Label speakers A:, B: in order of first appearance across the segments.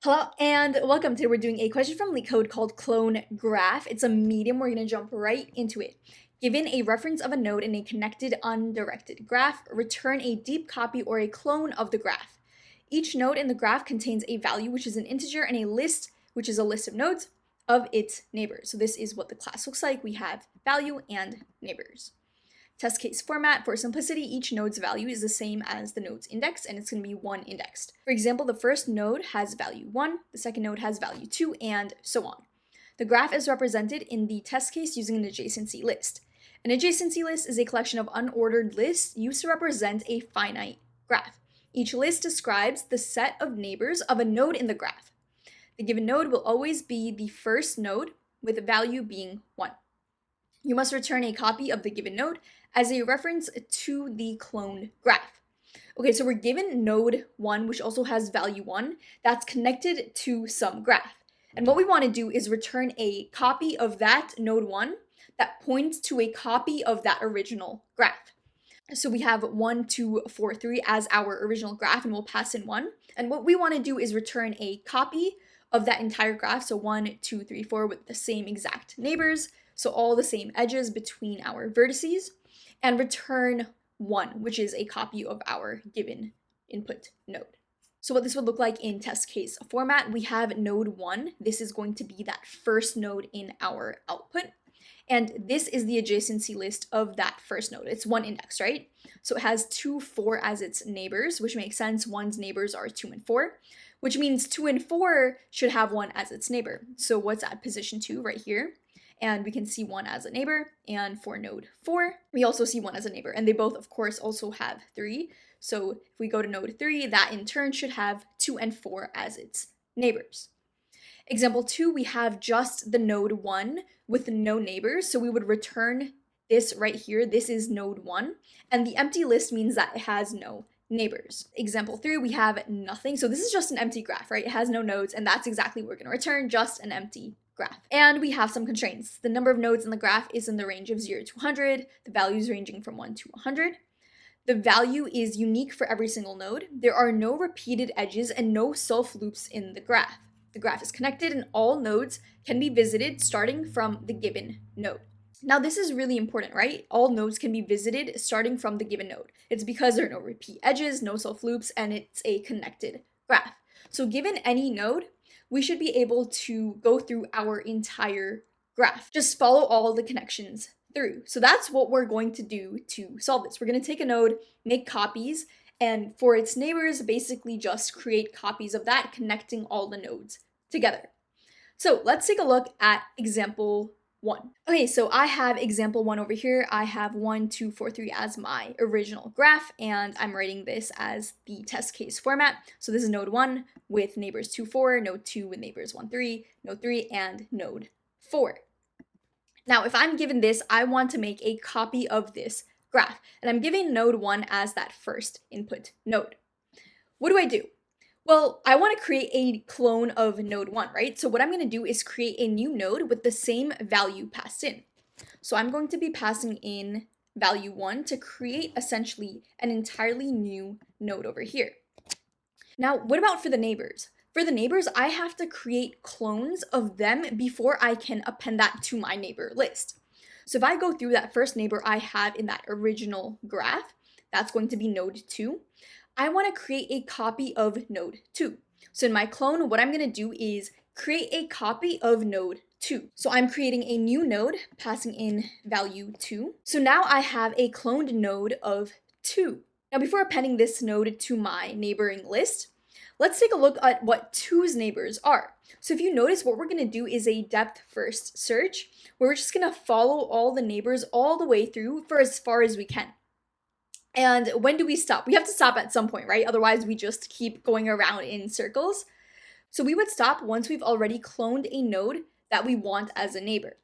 A: Hello and welcome. Today we're doing a question from LeetCode called clone graph. It's a medium. We're going to jump right into it. Given a reference of a node in a connected undirected graph, return a deep copy or a clone of the graph. Each node in the graph contains a value, which is an integer, and a list, which is a list of nodes of its neighbors. So this is what the class looks like. We have value and neighbors. Test case format, for simplicity, each node's value is the same as the node's index, and it's going to be 1 indexed. For example, the first node has value 1, the second node has value 2, and so on. The graph is represented in the test case using an adjacency list. An adjacency list is a collection of unordered lists used to represent a finite graph. Each list describes the set of neighbors of a node in the graph. The given node will always be the first node, with the value being 1. You must return a copy of the given node as a reference to the cloned graph. Okay, so we're given node 1, which also has value 1, that's connected to some graph. And what we want to do is return a copy of that node 1 that points to a copy of that original graph. So we have 1, 2, 4, 3 as our original graph, and we'll pass in 1. And what we want to do is return a copy of that entire graph, so 1, 2, 3, 4 with the same exact neighbors, so all the same edges between our vertices, and return 1, which is a copy of our given input node. So what this would look like in test case format, we have node 1. This is going to be that first node in our output. And this is the adjacency list of that first node. It's 1 index, right? So it has 2, 4 as its neighbors, which makes sense. 1's neighbors are 2 and 4, which means 2 and 4 should have 1 as its neighbor. So what's at position 2 right here? And we can see 1 as a neighbor, and for node 4, we also see 1 as a neighbor, and they both, of course, also have 3. So if we go to node 3, that in turn should have 2 and 4 as its neighbors. Example 2, we have just the node 1 with no neighbors, so we would return this right here. This is node 1, and the empty list means that it has no neighbors. Example 3, we have nothing, so this is just an empty graph, right? It has no nodes, and that's exactly what we're going to return, just an empty graph. And we have some constraints. The number of nodes in the graph is in the range of 0 to 100, the values ranging from 1 to 100. The value is unique for every single node. There are no repeated edges and no self loops in the graph. The graph is connected and all nodes can be visited starting from the given node. Now this is really important, right? All nodes can be visited starting from the given node. It's because there are no repeat edges, no self loops, and it's a connected graph. So given any node, we should be able to go through our entire graph. Just follow all the connections through. So that's what we're going to do to solve this. We're going to take a node, make copies, and for its neighbors, basically just create copies of that, connecting all the nodes together. So let's take a look at example 1. Okay, so I have example 1 over here. I have 1, 2, 4, 3 as my original graph, and I'm writing this as the test case format. So this is node 1 with neighbors 2, 4, node 2 with neighbors 1, 3, node 3, and node 4. Now, if I'm given this, I want to make a copy of this graph, and I'm giving node 1 as that first input node. What do I do? Well, I want to create a clone of node 1, right? So what I'm going to do is create a new node with the same value passed in. So I'm going to be passing in value 1 to create essentially an entirely new node over here. Now, what about for the neighbors? For the neighbors, I have to create clones of them before I can append that to my neighbor list. So if I go through that first neighbor I have in that original graph, that's going to be node 2. I want to create a copy of node 2. So in my clone, what I'm going to do is create a copy of node 2. So I'm creating a new node, passing in value 2. So now I have a cloned node of 2. Now before appending this node to my neighboring list, let's take a look at what 2's neighbors are. So if you notice, what we're going to do is a depth first search, where we're just going to follow all the neighbors all the way through for as far as we can. And when do we stop? We have to stop at some point, right? Otherwise, we just keep going around in circles. So we would stop once we've already cloned a node that we want as a neighbor.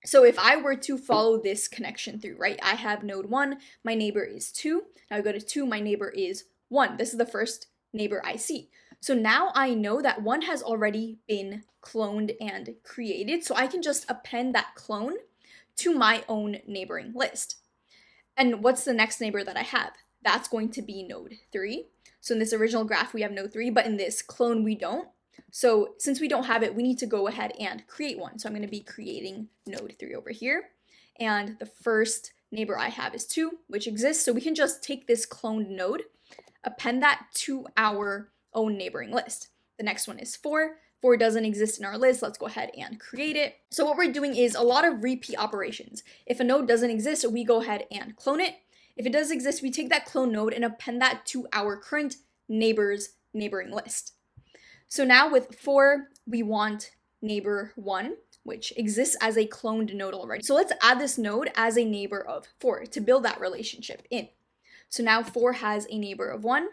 A: So if I were to follow this connection through, right? I have node 1, my neighbor is 2. Now I go to 2, my neighbor is 1. This is the first neighbor I see. So now I know that 1 has already been cloned and created, so I can just append that clone to my own neighboring list. And what's the next neighbor that I have? That's going to be node 3. So in this original graph, we have node 3, but in this clone, we don't. So since we don't have it, we need to go ahead and create one. So I'm going to be creating node 3 over here. And the first neighbor I have is 2, which exists. So we can just take this cloned node, append that to our own neighboring list. The next one is 4. 4 doesn't exist in our list. Let's go ahead and create it. So what we're doing is a lot of repeat operations. If a node doesn't exist, we go ahead and clone it. If it does exist, we take that clone node and append that to our current neighbor's neighboring list. So now with 4, we want neighbor 1, which exists as a cloned node already. So let's add this node as a neighbor of 4 to build that relationship in. So now 4 has a neighbor of 1.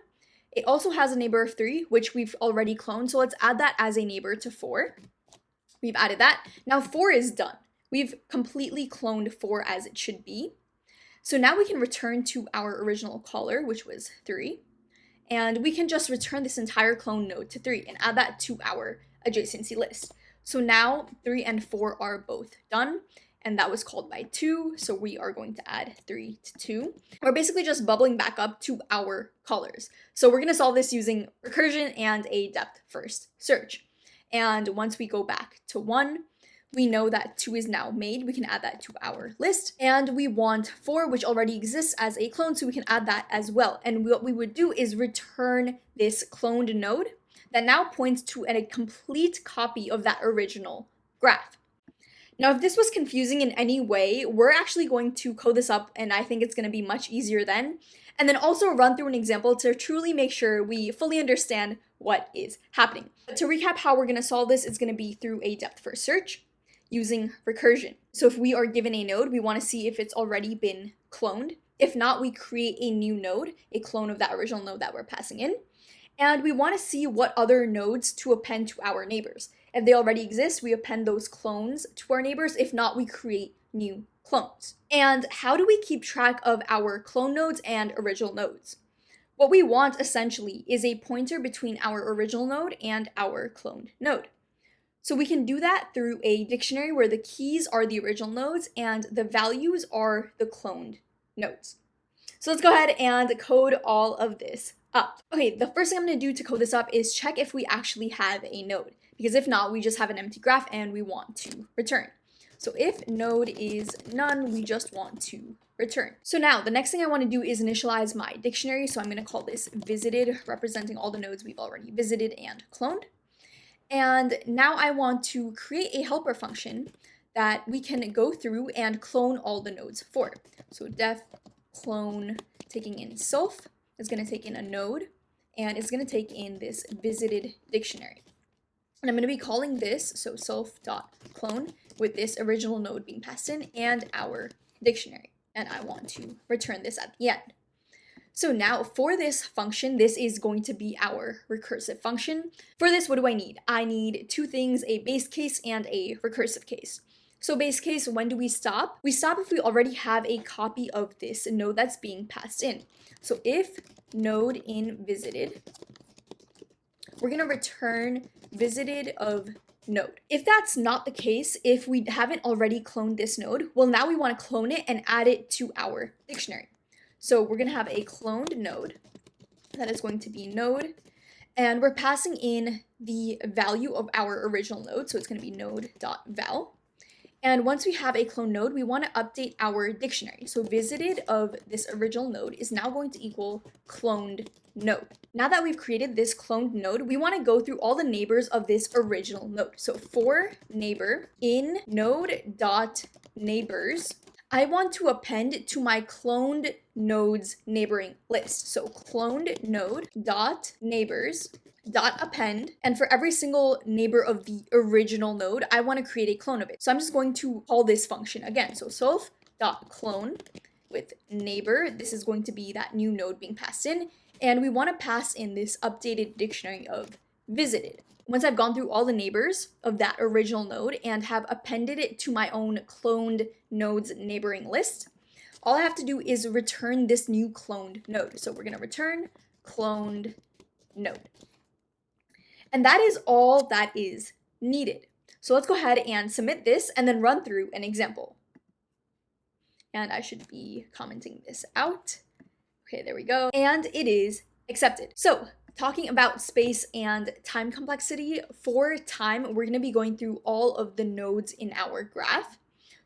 A: It also has a neighbor of 3, which we've already cloned. So let's add that as a neighbor to 4. We've added that. Now 4 is done. We've completely cloned 4 as it should be. So now we can return to our original caller, which was 3. And we can just return this entire clone node to 3 and add that to our adjacency list. So now 3 and 4 are both done, and that was called by 2. So we are going to add 3 to 2. We're basically just bubbling back up to our callers. So we're going to solve this using recursion and a depth first search. And once we go back to 1, we know that 2 is now made. We can add that to our list. And we want 4, which already exists as a clone, so we can add that as well. And what we would do is return this cloned node that now points to a complete copy of that original graph. Now, if this was confusing in any way, we're actually going to code this up, and I think it's going to be much easier then. And then also run through an example to truly make sure we fully understand what is happening. But to recap how we're going to solve this, it's going to be through a depth first search using recursion. So if we are given a node, we want to see if it's already been cloned. If not, we create a new node, a clone of that original node that we're passing in. And we want to see what other nodes to append to our neighbors. If they already exist, we append those clones to our neighbors. If not, we create new clones. And how do we keep track of our clone nodes and original nodes? What we want essentially is a pointer between our original node and our cloned node. So we can do that through a dictionary where the keys are the original nodes and the values are the cloned nodes. So let's go ahead and code all of this up. Okay, the first thing I'm going to do to code this up is check if we actually have a node, because if not, we just have an empty graph and we want to return. So if node is none, we just want to return. So now the next thing I want to do is initialize my dictionary. So I'm going to call this visited, representing all the nodes we've already visited and cloned. And now I want to create a helper function that we can go through and clone all the nodes for. So def clone, taking in self, is going to take in a node, and it's going to take in this visited dictionary. And I'm going to be calling this, so self.clone, with this original node being passed in and our dictionary. And I want to return this at the end. So now for this function, this is going to be our recursive function. For this, what do I need? I need 2 things, a base case and a recursive case. So base case, when do we stop? We stop if we already have a copy of this node that's being passed in. So if node in visited, we're going to return visited of node. If that's not the case, if we haven't already cloned this node, well, now we want to clone it and add it to our dictionary. So we're going to have a cloned node that is going to be node, and we're passing in the value of our original node. So it's going to be node.val. And once we have a cloned node, we want to update our dictionary. So visited of this original node is now going to equal cloned node. Now that we've created this cloned node, we want to go through all the neighbors of this original node. So for neighbor in node.neighbors, I want to append to my cloned node's neighboring list. So cloned node dot neighbors dot append, and for every single neighbor of the original node, I want to create a clone of it. So I'm just going to call this function again. So self dot clone with neighbor. This is going to be that new node being passed in, and we want to pass in this updated dictionary of visited. Once I've gone through all the neighbors of that original node and have appended it to my own cloned node's neighboring list, all I have to do is return this new cloned node. So we're going to return cloned node. And that is all that is needed. So let's go ahead and submit this and then run through an example. And I should be commenting this out. Okay, there we go. And it is accepted. So talking about space and time complexity, for time, we're going to be going through all of the nodes in our graph.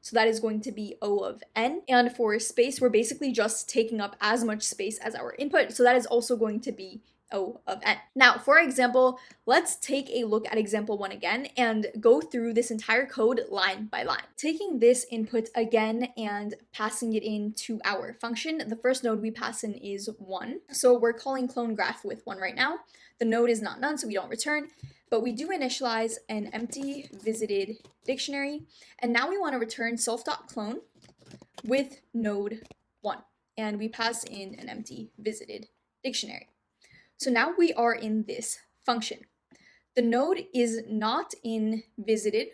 A: So that is going to be O of n. And for space, we're basically just taking up as much space as our input. So that is also going to be O of n. Now, for example, let's take a look at example 1 again and go through this entire code line by line. Taking this input again and passing it into our function, the first node we pass in is 1. So we're calling clone graph with 1 right now. The node is not none, so we don't return, but we do initialize an empty visited dictionary. And now we want to return self.clone with node 1. And we pass in an empty visited dictionary. So now we are in this function. The node is not in visited.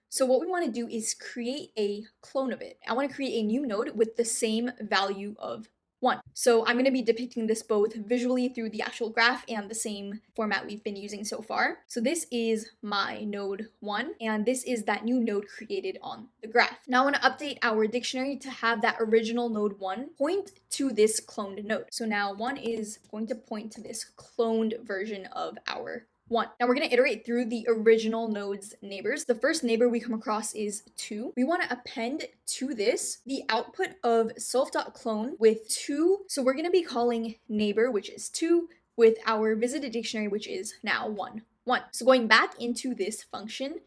A: So what we want to do is create a clone of it. I want to create a new node with the same value of 1. So I'm going to be depicting this both visually through the actual graph and the same format we've been using so far. So this is my node 1, and this is that new node created on the graph. Now I want to update our dictionary to have that original node 1 point to this cloned node. So now 1 is going to point to this cloned version of our 1. Now we're going to iterate through the original node's neighbors. The first neighbor we come across is 2. We want to append to this the output of self.clone with 2. So we're going to be calling neighbor, which is 2, with our visited dictionary, which is now 1, 1. So going back into this function,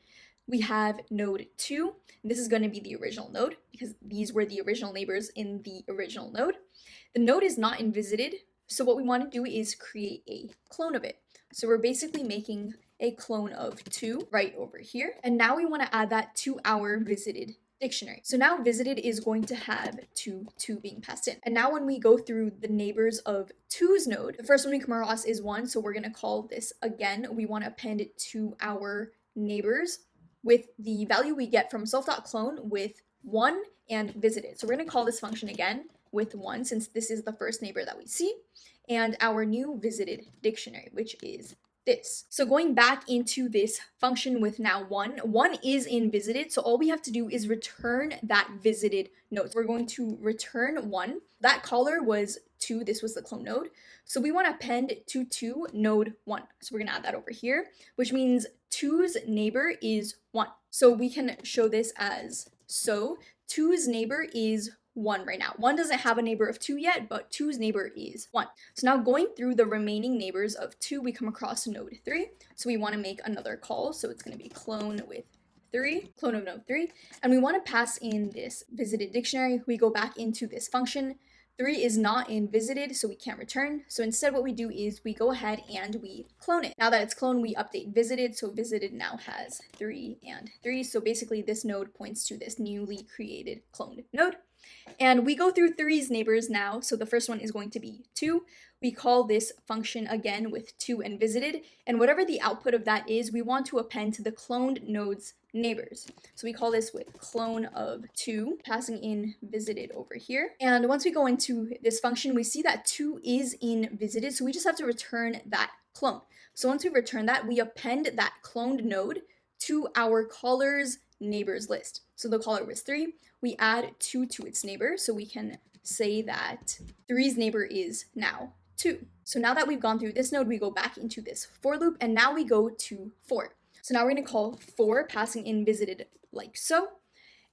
A: we have node 2. This is going to be the original node because these were the original neighbors in the original node. The node is not in visited. So what we want to do is create a clone of it. So we're basically making a clone of 2 right over here. And now we want to add that to our visited dictionary. So now visited is going to have 2 being passed in. And now when we go through the neighbors of 2's node, the first one we come across is 1. So we're going to call this again. We want to append it to our neighbors with the value we get from self.clone with 1 and visited. So we're going to call this function again with 1 since this is the first neighbor that we see, and our new visited dictionary, which is this. So going back into this function with now 1 is in visited, so all we have to do is return that visited node. So we're going to return 1. That caller was 2, this was the clone node. So we want to append to 2 node 1. So we're going to add that over here, which means 2's neighbor is 1. So we can show this as 2's neighbor is 1 right now. 1 doesn't have a neighbor of 2 yet, but 2's neighbor is 1. So now going through the remaining neighbors of 2, we come across node 3. So we want to make another call. So it's going to be clone with 3, clone of node 3. And we want to pass in this visited dictionary. We go back into this function. 3 is not in visited, so we can't return. So instead what we do is we go ahead and we clone it. Now that it's cloned, we update visited. So visited now has 3 and 3. So basically this node points to this newly created cloned node. And we go through 3's neighbors now. So the first one is going to be 2. We call this function again with 2 and visited. And whatever the output of that is, we want to append to the cloned node's neighbors. So we call this with clone of 2, passing in visited over here. And once we go into this function, we see that 2 is in visited. So we just have to return that clone. So once we return that, we append that cloned node to our caller's neighbors list. So the caller was 3. We add 2 to its neighbor. So we can say that 3's neighbor is now 2. So now that we've gone through this node, we go back into this for loop, and now we go to 4. So now we're going to call 4, passing in visited like so,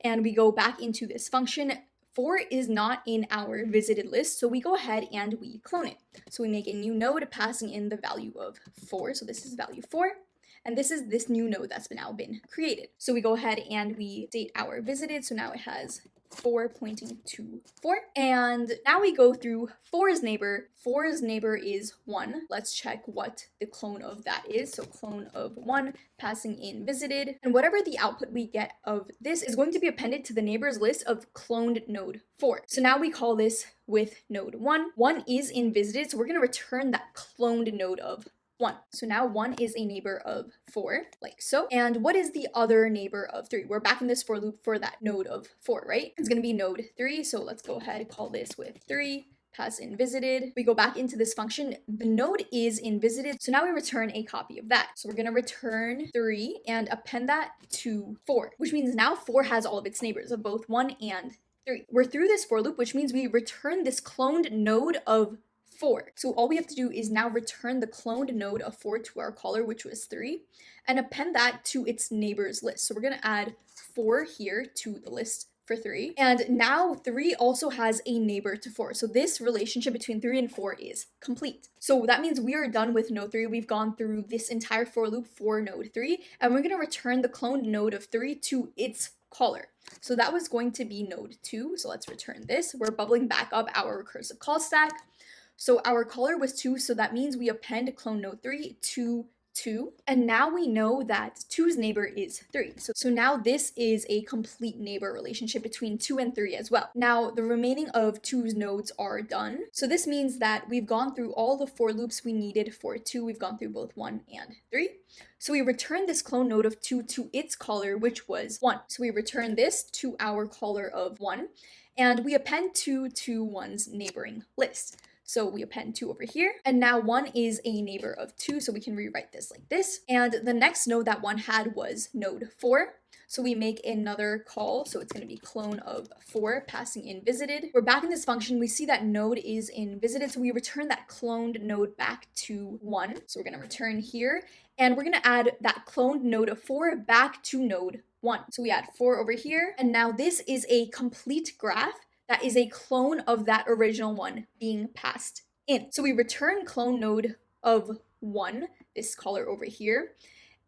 A: and we go back into this function. 4 is not in our visited list, so we go ahead and we clone it. So we make a new node passing in the value of 4, so this is value 4. And this is this new node that's now been created. So we go ahead and we date our visited. So now it has 4 pointing to 4. And now we go through 4's neighbor. 4's neighbor is 1. Let's check what the clone of that is. So clone of 1 passing in visited. And whatever the output we get of this is going to be appended to the neighbors list of cloned node 4. So now we call this with node 1. 1 is in visited. So we're going to return that cloned node of 1. So now 1 is a neighbor of 4, like so. And what is the other neighbor of 3? We're back in this for loop for that node of 4, right? It's going to be node 3. So let's go ahead and call this with 3, pass in visited. We go back into this function. The node is in visited. So now we return a copy of that. So we're going to return 3 and append that to 4, which means now 4 has all of its neighbors of both 1 and 3. We're through this for loop, which means we return this cloned node of 4. So all we have to do is now return the cloned node of 4 to our caller, which was 3, and append that to its neighbors list. So we're going to add 4 here to the list for 3. And now 3 also has a neighbor to 4. So this relationship between 3 and 4 is complete. So that means we are done with node 3. We've gone through this entire for loop for node 3, and we're going to return the cloned node of 3 to its caller. So that was going to be node 2. So let's return this. We're bubbling back up our recursive call stack. So our caller was 2, so that means we append clone node 3 to 2. And now we know that 2's neighbor is 3. So now this is a complete neighbor relationship between 2 and 3 as well. Now the remaining of 2's nodes are done. So this means that we've gone through all the for loops we needed for 2. We've gone through both 1 and 3. So we return this clone node of 2 to its caller, which was 1. So we return this to our caller of 1, and we append 2 to 1's neighboring list. So we append 2 over here, and now 1 is a neighbor of 2, so we can rewrite this like this. And the next node that 1 had was node 4. So we make another call, so it's going to be clone of 4, passing in visited. We're back in this function. We see that node is in visited, so we return that cloned node back to 1. So we're going to return here, and we're going to add that cloned node of 4 back to node 1. So we add 4 over here, and now this is a complete graph that is a clone of that original one being passed in. So we return clone node of 1, this caller over here,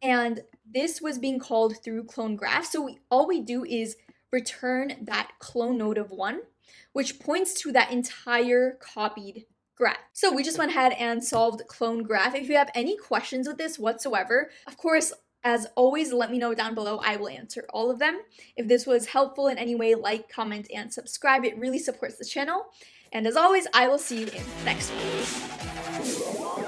A: and this was being called through clone graph. So all we do is return that clone node of 1, which points to that entire copied graph. So we just went ahead and solved clone graph. If you have any questions with this whatsoever, of course, as always, let me know down below. I will answer all of them. If this was helpful in any way, like, comment, and subscribe. It really supports the channel. And as always, I will see you in the next one.